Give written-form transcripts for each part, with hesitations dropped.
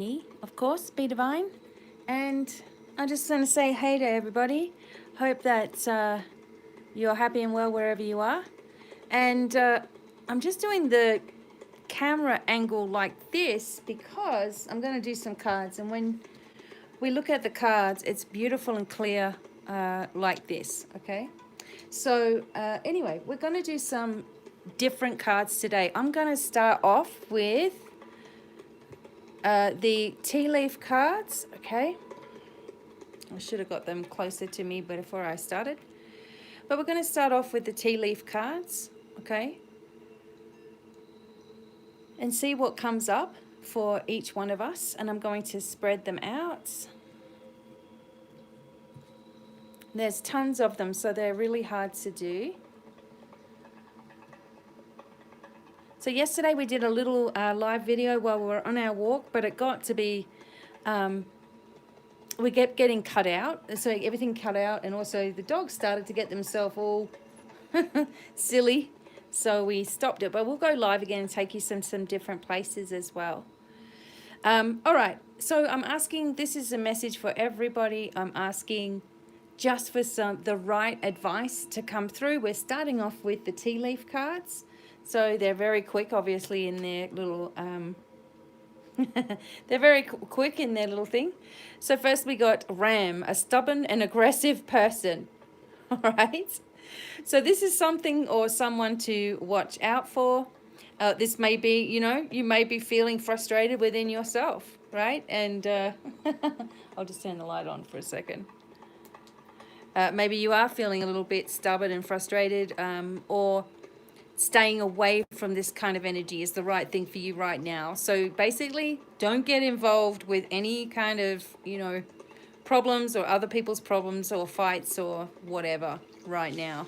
me, of course, BDevine. And I just want to say hey to everybody. Hope that you're happy and well wherever you are. And I'm just doing the camera angle like this because I'm going to do some cards. And when we look at the cards, it's beautiful and clear like this, okay? So anyway, we're going to do some different cards today. I'm going to start off with the tea leaf cards, okay? I should have got them closer to me before I started. But we're going to start off with the tea leaf cards, okay? And see what comes up for each one of us. And I'm going to spread them out. There's tons of them, so they're really hard to do. So yesterday we did a little live video while we were on our walk, but it got to be, we kept getting cut out. So everything cut out, and also the dogs started to get themselves all silly. So we stopped it, but we'll go live again and take you some different places as well. All right, so I'm asking, this is a message for everybody. I'm asking just for the right advice to come through. We're starting off with the tea leaf cards. So they're very quick, obviously, in their little, they're very quick in their little thing. So first we got Ram, a stubborn and aggressive person. All right. So this is something or someone to watch out for. This may be, you may be feeling frustrated within yourself, right? And I'll just turn the light on for a second. Maybe you are feeling a little bit stubborn and frustrated, or staying away from this kind of energy is the right thing for you right now. So basically, don't get involved with any kind of, problems or other people's problems or fights or whatever right now.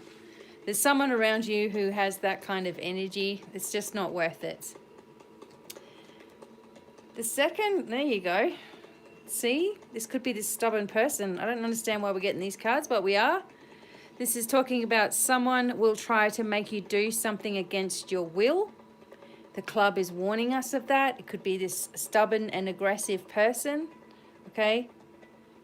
There's someone around you who has that kind of energy. It's just not worth it. The second, there you go. See, this could be this stubborn person. I don't understand why we're getting these cards, but we are. This is talking about someone will try to make you do something against your will. The club is warning us of that. It could be this stubborn and aggressive person, okay?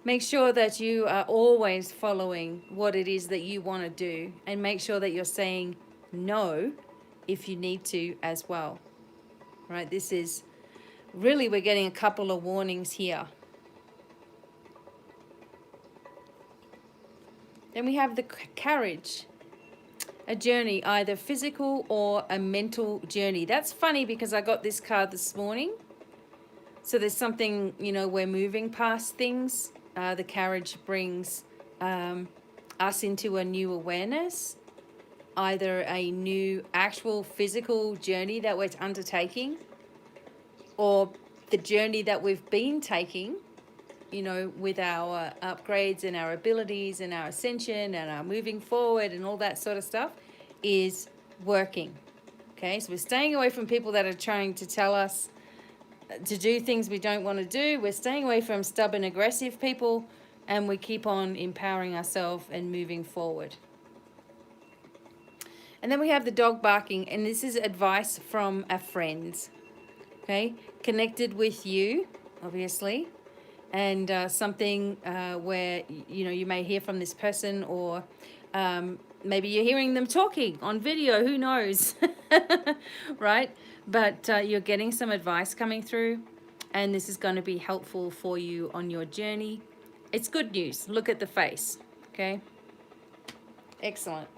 Make sure that you are always following what it is that you want to do, and make sure that you're saying no if you need to as well, right? This is really, we're getting a couple of warnings here. Then we have the carriage, a journey, either physical or a mental journey. That's funny because I got this card this morning. So there's something, we're moving past things. The carriage brings us into a new awareness, either a new actual physical journey that we're undertaking, or the journey that we've been taking, with our upgrades and our abilities and our ascension and our moving forward and all that sort of stuff is working. Okay, so we're staying away from people that are trying to tell us to do things we don't want to do. We're staying away from stubborn, aggressive people, and we keep on empowering ourselves and moving forward. And then we have the dog barking, and this is advice from a friend, okay, connected with you, obviously. And something where, you may hear from this person, or maybe you're hearing them talking on video, who knows, right? But you're getting some advice coming through, and this is going to be helpful for you on your journey. It's good news. Look at the face, okay? Excellent.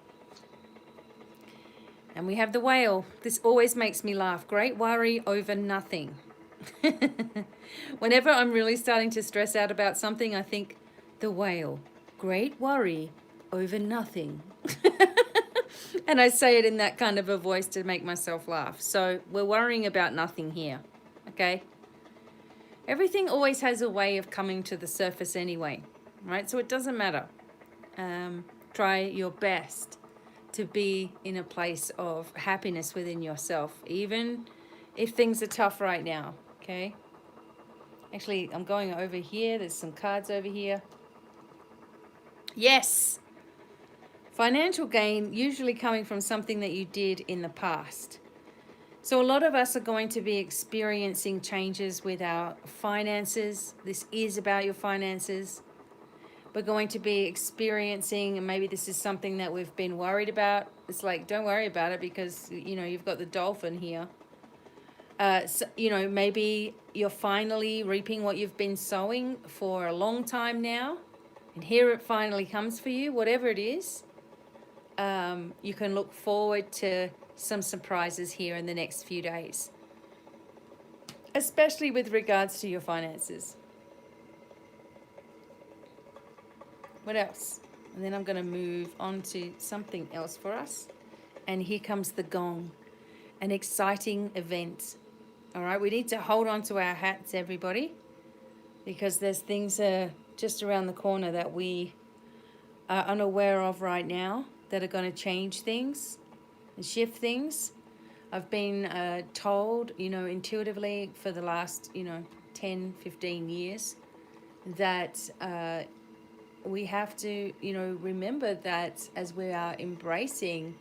And we have the whale. This always makes me laugh. Great worry over nothing. Whenever I'm really starting to stress out about something, I think the whale, great worry over nothing. And I say it in that kind of a voice to make myself laugh. So we're worrying about nothing here, okay? Everything always has a way of coming to the surface anyway, right? So it doesn't matter. Try your best to be in a place of happiness within yourself, even if things are tough right now. Okay, actually, I'm going over here. There's some cards over here. Yes, financial gain, usually coming from something that you did in the past. So a lot of us are going to be experiencing changes with our finances. This is about your finances. We're going to be experiencing, and maybe this is something that we've been worried about. It's like, don't worry about it because, you know, you've got the dolphin here. So, you know, maybe you're finally reaping what you've been sowing for a long time now. And here it finally comes for you, whatever it is. You can look forward to some surprises here in the next few days, especially with regards to your finances. What else? And then I'm going to move on to something else for us. And here comes the gong, an exciting event. All right, we need to hold on to our hats, everybody, because there's things just around the corner that we are unaware of right now that are going to change things and shift things. I've been told, you know, intuitively for the last, 10, 15 years that we have to, remember that as we are embracing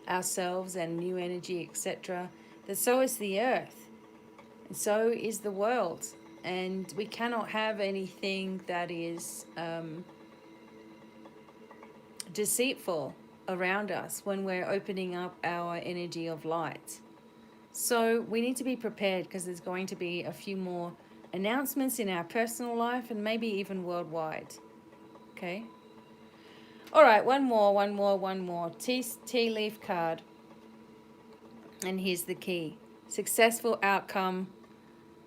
ourselves and new energy, etc., that so is the earth. And so is the world. And we cannot have anything that is deceitful around us when we're opening up our energy of light. So we need to be prepared because there's going to be a few more announcements in our personal life and maybe even worldwide. Okay? All right, one more. Tea leaf card. And here's the key. Successful outcome,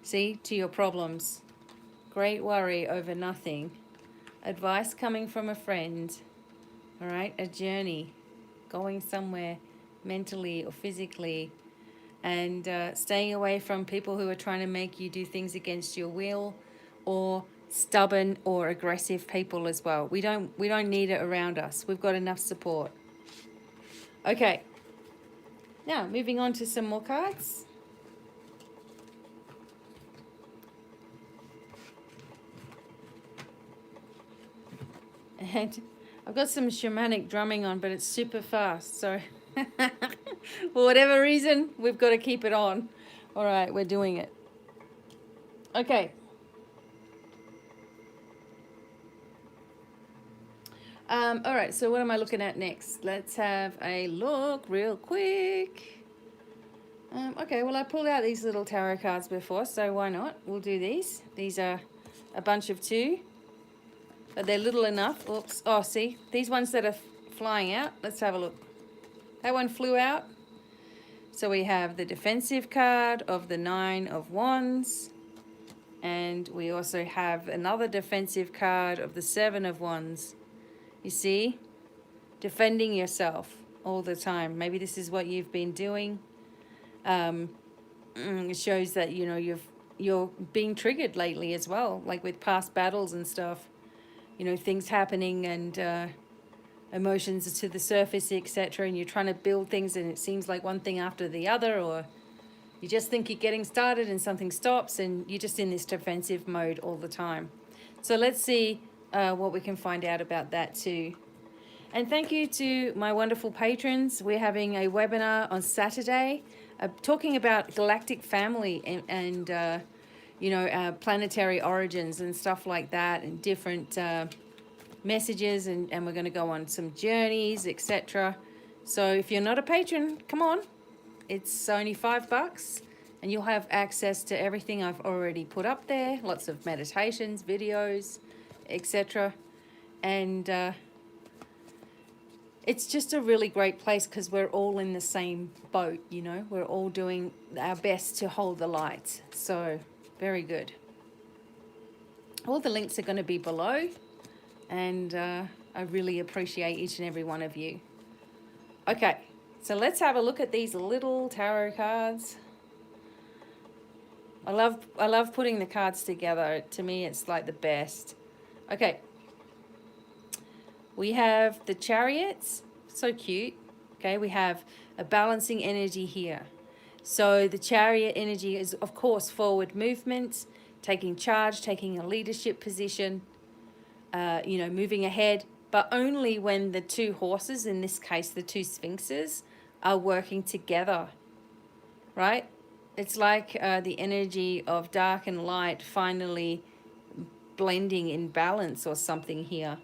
see, to your problems. Great worry over nothing. Advice coming from a friend. All right, a journey, going somewhere mentally or physically, and staying away from people who are trying to make you do things against your will, or stubborn or aggressive people as well. We don't need it around us. We've got enough support. Okay. Now, moving on to some more cards. And I've got some shamanic drumming on, but it's super fast. So for whatever reason, we've got to keep it on. All right, we're doing it. Okay. All right, so what am I looking at next? Let's have a look real quick. Okay, well, I pulled out these little tarot cards before, so why not? We'll do these. These are a bunch of 2. But they're little enough. Oops. Oh, see? These ones that are flying out. Let's have a look. That one flew out. So we have the defensive card of the 9 of Wands. And we also have another defensive card of the 7 of Wands. You see? Defending yourself all the time. Maybe this is what you've been doing. It shows that, you're being triggered lately as well. Like with past battles and stuff. Things happening and emotions to the surface, etc. And you're trying to build things and it seems like one thing after the other, or you just think you're getting started and something stops and you're just in this defensive mode all the time. So let's see what we can find out about that too. And thank you to my wonderful patrons. We're having a webinar on Saturday talking about galactic family and planetary origins and stuff like that, and different messages, and we're going to go on some journeys, etc. So if you're not a patron, come on. It's only $5 and you'll have access to everything I've already put up there, lots of meditations, videos, etc. And it's just a really great place because we're all in the same boat, We're all doing our best to hold the light. So very good. All the links are going to be below, and I really appreciate each and every one of you. Okay, so let's have a look at these little tarot cards. I love putting the cards together. To me, it's like the best. Okay. We have the Chariots. So cute. Okay, we have a balancing energy here. So the Chariot energy is, of course, forward movement, taking charge, taking a leadership position, moving ahead, but only when the 2 horses, in this case, the 2 sphinxes, are working together, right? It's like the energy of dark and light finally blending in balance or something here.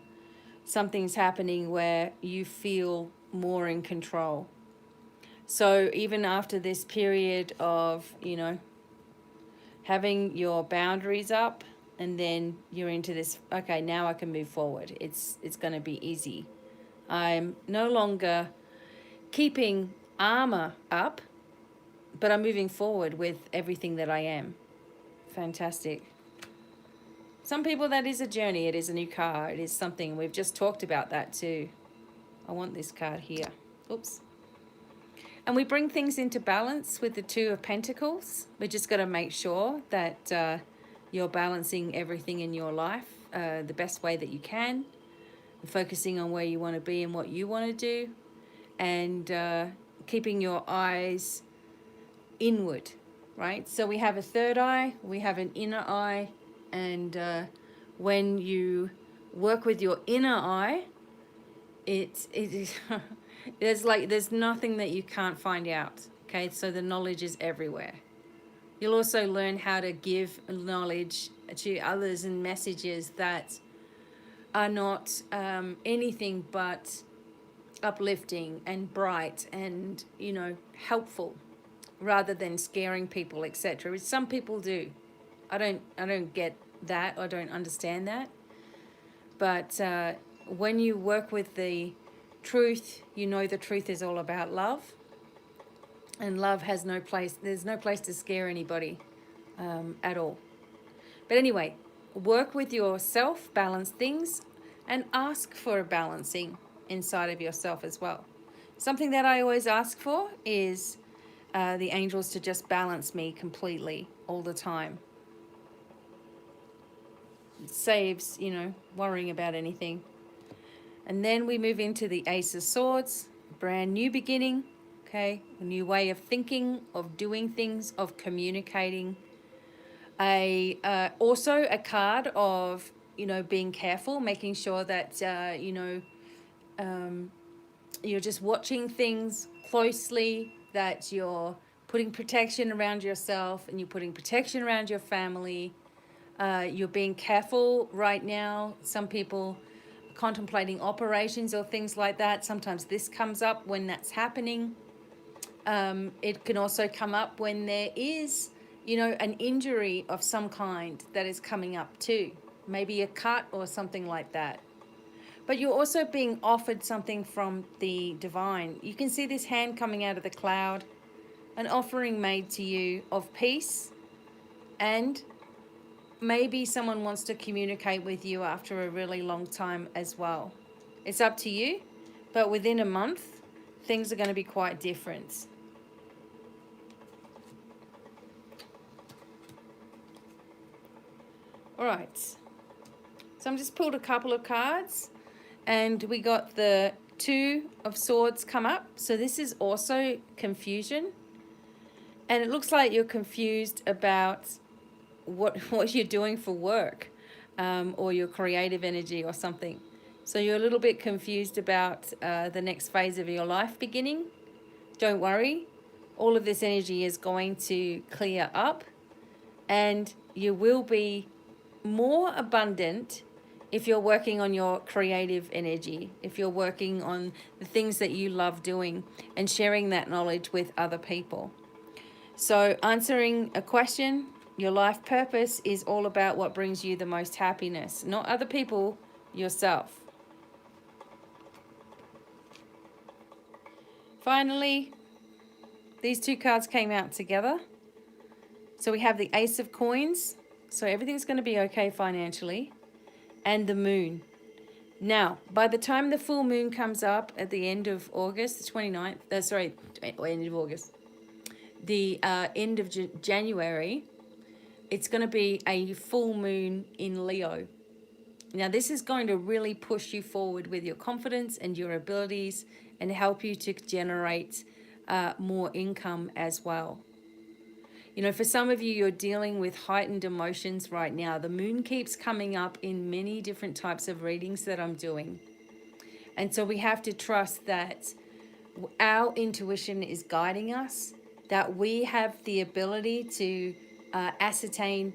Something's happening where you feel more in control. So even after this period of, having your boundaries up, and then you're into this, okay, now I can move forward. It's going to be easy. I'm no longer keeping armor up, but I'm moving forward with everything that I am. Fantastic. Some people, that is a journey. It is a new car. It is something. We've just talked about that too. I want this card here. Oops. And we bring things into balance with the Two of Pentacles. We just got to make sure that you're balancing everything in your life the best way that you can, focusing on where you want to be and what you want to do, and keeping your eyes inward, right? So we have a third eye, we have an inner eye, and when you work with your inner eye, it is there's nothing that you can't find out. Okay, so the knowledge is everywhere. You'll also learn how to give knowledge to others and messages that are not anything but uplifting and bright and helpful, rather than scaring people, etc. Which some people do. I don't get that. I don't understand that. But when you work with the truth, the truth is all about love. And love has no place. There's no place to scare anybody at all. But anyway, work with yourself, balance things, and ask for a balancing inside of yourself as well. Something that I always ask for is the angels to just balance me completely all the time. It saves, worrying about anything. And then we move into the Ace of Swords, brand new beginning, okay? A new way of thinking, of doing things, of communicating. Also a card of, being careful, making sure that, you're just watching things closely, that you're putting protection around yourself and you're putting protection around your family. You're being careful right now. Some people contemplating operations or things like that. Sometimes this comes up when that's happening. It can also come up when there is, an injury of some kind that is coming up too. Maybe a cut or something like that. But you're also being offered something from the divine. You can see this hand coming out of the cloud, an offering made to you of peace, and maybe someone wants to communicate with you after a really long time as well. It's up to you, but within a month, things are going to be quite different. All right. So I'm just pulled a couple of cards, and we got the Two of Swords come up. So this is also confusion. And it looks like you're confused about what you're doing for work, or your creative energy or something. So you're a little bit confused about the next phase of your life beginning. Don't worry. All of this energy is going to clear up, and you will be more abundant if you're working on your creative energy, if you're working on the things that you love doing and sharing that knowledge with other people. So answering a question, your life purpose is all about what brings you the most happiness, not other people, yourself. Finally, these two cards came out together. So we have the Ace of Coins. So everything's going to be okay financially. And the Moon. Now, by the time the full moon comes up at the end of August, the 29th, end of August, the end of January, it's going to be a full moon in Leo. Now, this is going to really push you forward with your confidence and your abilities and help you to generate more income as well. For some of you, you're dealing with heightened emotions right now. The moon keeps coming up in many different types of readings that I'm doing. And so we have to trust that our intuition is guiding us that we have the ability to ascertain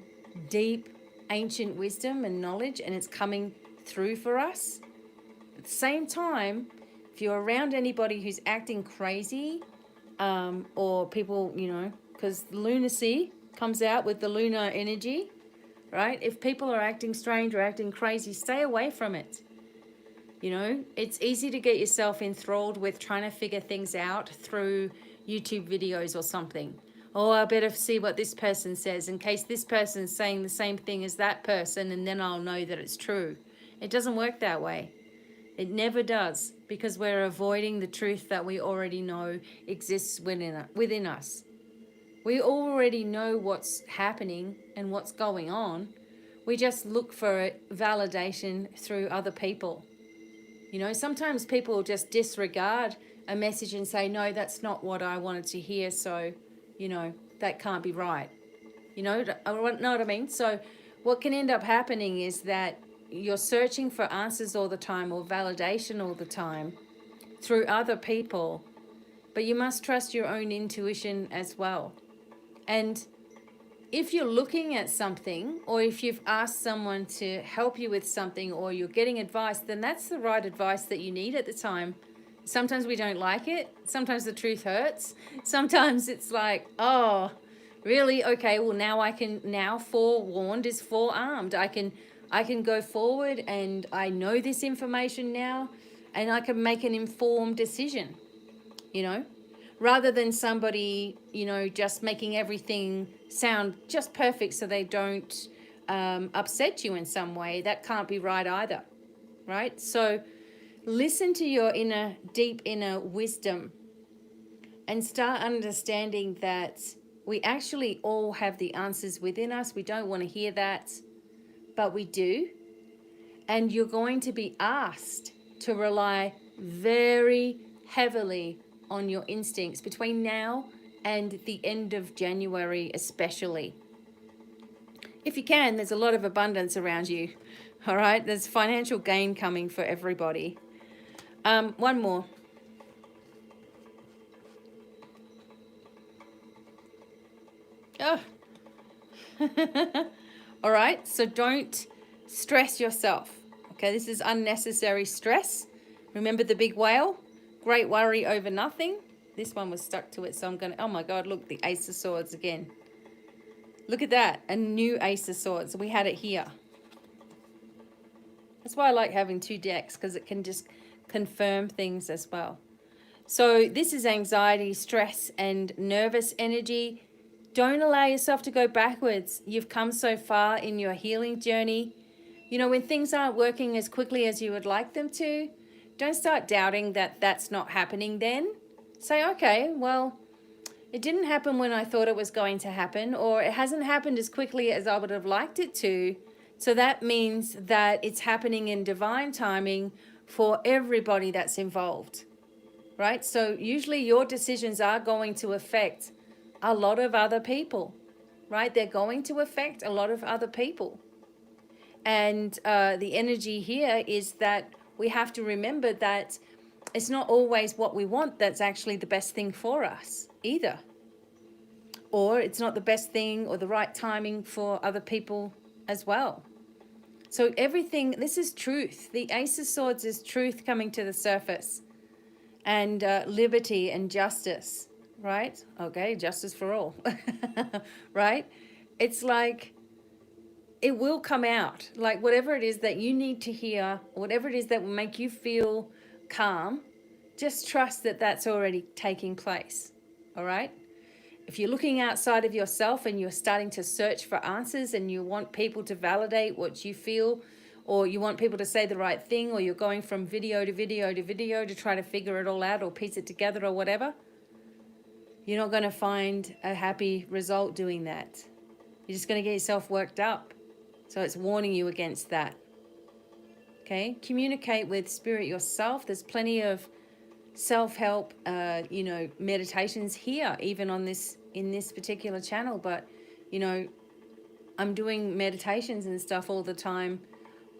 deep ancient wisdom and knowledge, and it's coming through for us. At the same time, if you're around anybody who's acting crazy, or people, because lunacy comes out with the lunar energy, right? If people are acting strange or acting crazy, stay away from it. It's easy to get yourself enthralled with trying to figure things out through YouTube videos or something. Oh, I better see what this person says in case this person's saying the same thing as that person, and then I'll know that it's true. It doesn't work that way. It never does, because we're avoiding the truth that we already know exists within us. We already know what's happening and what's going on. We just look for validation through other people. Sometimes people just disregard a message and say, no, that's not what I wanted to hear, so, that can't be right. Know what I mean? So what can end up happening is that you're searching for answers all the time, or validation all the time through other people, but you must trust your own intuition as well. And if you're looking at something, or if you've asked someone to help you with something, or you're getting advice, then that's the right advice that you need at the time. Sometimes we don't like it. Sometimes the truth hurts. Sometimes it's like, oh, really? Okay, well, now forewarned is forearmed. I can go forward, and I know this information now, and I can make an informed decision, rather than somebody, just making everything sound just perfect so they don't upset you in some way. That can't be right either, right? So listen to your deep inner wisdom, and start understanding that we actually all have the answers within us. We don't want to hear that, but we do. And you're going to be asked to rely very heavily on your instincts between now and the end of January, especially. If you can, there's a lot of abundance around you. All right, there's financial gain coming for everybody. One more. Oh. All right, so don't stress yourself. Okay, this is unnecessary stress. Remember the big whale? Great worry over nothing. This one was stuck to it, so I'm going to... Oh my God, look, the Ace of Swords again. Look at that, a new Ace of Swords. We had it here. That's why I like having two decks, because it can just confirm things as well. So this is anxiety, stress, and nervous energy. Don't allow yourself to go backwards. You've come so far in your healing journey. When things aren't working as quickly as you would like them to, don't start doubting that that's not happening then. Say, okay, well, it didn't happen when I thought it was going to happen, or it hasn't happened as quickly as I would have liked it to. So that means that it's happening in divine timing for everybody that's involved, right? So usually your decisions are going to affect a lot of other people, right? They're going to affect a lot of other people. And the energy here is that we have to remember that it's not always what we want that's actually the best thing for us either. Or it's not the best thing or the right timing for other people as well. So everything, this is truth. The Ace of Swords is truth coming to the surface. And liberty and justice, right? Okay, justice for all, right? It's like, it will come out. Like whatever it is that you need to hear, whatever it is that will make you feel calm, just trust that that's already taking place, all right? If you're looking outside of yourself and you're starting to search for answers and you want people to validate what you feel, or you want people to say the right thing, or you're going from video to video to video to try to figure it all out or piece it together or whatever, you're not going to find a happy result doing that. You're just going to get yourself worked up. So it's warning you against that. Okay? Communicate with spirit yourself. There's plenty of self-help, meditations here, even on this, in this particular channel. But, I'm doing meditations and stuff all the time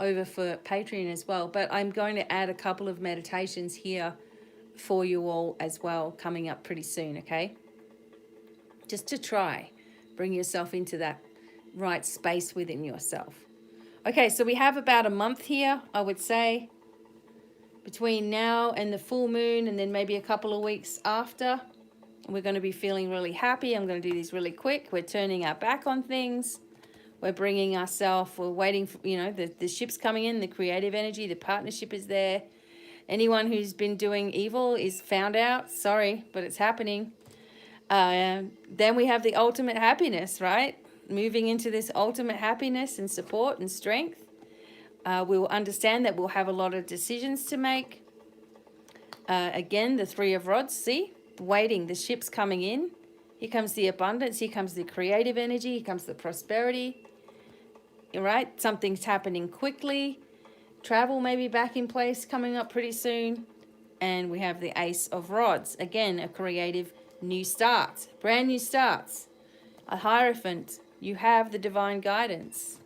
over for Patreon as well. But I'm going to add a couple of meditations here for you all as well, coming up pretty soon, okay? just to try bring yourself into that right space within yourself. Okay, so we have about a month here, I would say, between now and the full moon, and then maybe a couple of weeks after. We're going to be feeling really happy. I'm going to do these really quick. We're turning our back on things. We're bringing ourselves, we're waiting for, the ship's coming in, the creative energy, the partnership is there. Anyone who's been doing evil is found out. Sorry, but it's happening. Then we have the ultimate happiness, right? Moving into this ultimate happiness and support and strength. We will understand that we'll have a lot of decisions to make. Again, the Three of Rods, see? Waiting, the ship's coming in. Here comes the abundance, here comes the creative energy, here comes the prosperity. Right? Something's happening quickly. Travel may be back in place coming up pretty soon. And we have the Ace of Rods. Again, a creative new start. Brand new starts. A Hierophant. You have the divine guidance.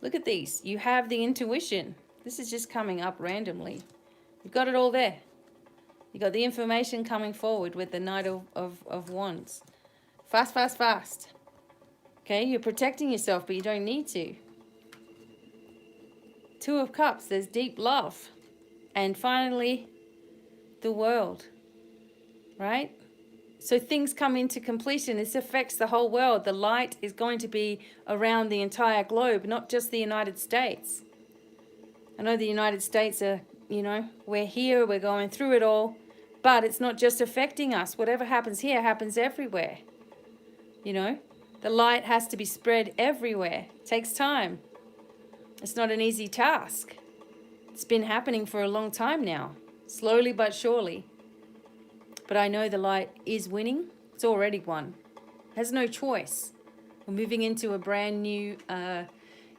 Look at these. You have the intuition. This is just coming up randomly. You've got it all there. You got the information coming forward with the Knight of Wands. Fast, fast, fast. Okay, you're protecting yourself, but you don't need to. Two of Cups, there's deep love. And finally, the World, right? So things come into completion. This affects the whole world. The light is going to be around the entire globe, not just the United States. I know the United States are, we're here, we're going through it all, but it's not just affecting us. Whatever happens here happens everywhere. The light has to be spread everywhere. It takes time. It's not an easy task. It's been happening for a long time now, slowly but surely. But I know the light is winning. It's already won. It has no choice. We're moving into a brand new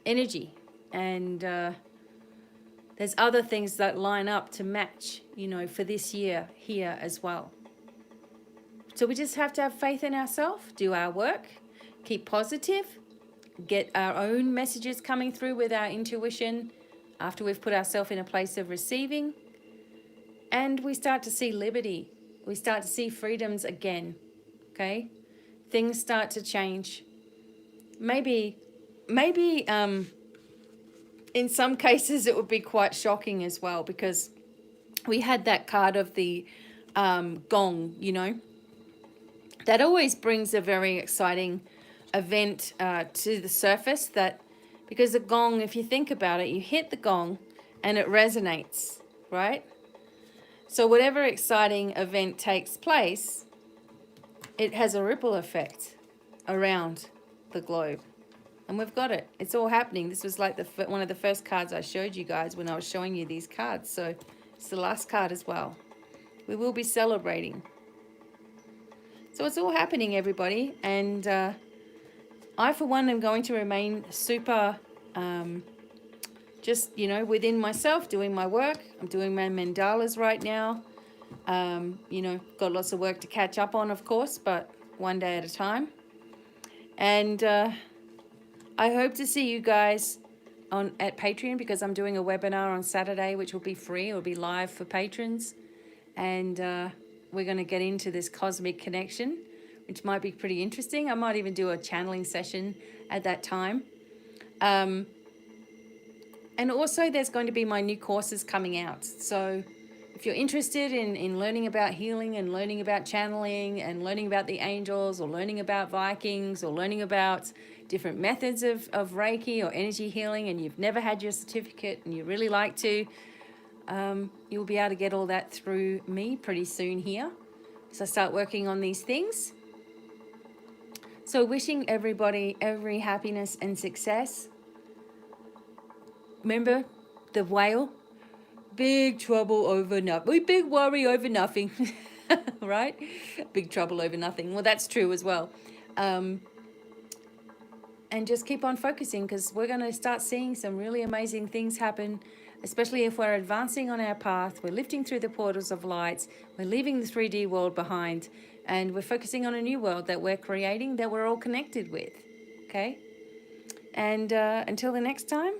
energy. And there's other things that line up to match, for this year here as well. So we just have to have faith in ourselves, do our work, keep positive, get our own messages coming through with our intuition after we've put ourselves in a place of receiving. And we start to see liberty. We start to see freedoms again, okay? Things start to change. Maybe in some cases it would be quite shocking as well, because we had that card of the gong, That always brings a very exciting event to the surface, that because the gong, if you think about it, you hit the gong and it resonates, right? So whatever exciting event takes place, it has a ripple effect around the globe. And we've got it. It's all happening. This was like one of the first cards I showed you guys when I was showing you these cards. So it's the last card as well. We will be celebrating. So it's all happening, everybody. And I, for one, am going to remain super just, within myself, doing my work. I'm doing my mandalas right now. Got lots of work to catch up on, of course, but one day at a time. And I hope to see you guys at Patreon, because I'm doing a webinar on Saturday, which will be free. It will be live for patrons. And we're going to get into this cosmic connection, which might be pretty interesting. I might even do a channeling session at that time. And also there's going to be my new courses coming out. So if you're interested in learning about healing and learning about channeling and learning about the angels, or learning about Vikings, or learning about different methods of Reiki or energy healing, and you've never had your certificate and you really like to, you'll be able to get all that through me pretty soon here. So I start working on these things. So wishing everybody every happiness and success. Remember the whale? Big trouble over nothing. Big worry over nothing. Right? Big trouble over nothing. Well, that's true as well. And just keep on focusing, because we're going to start seeing some really amazing things happen, especially if we're advancing on our path. We're lifting through the portals of lights. We're leaving the 3D world behind. And we're focusing on a new world that we're creating, that we're all connected with. Okay? And until the next time,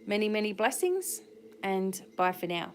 many, many blessings, and bye for now.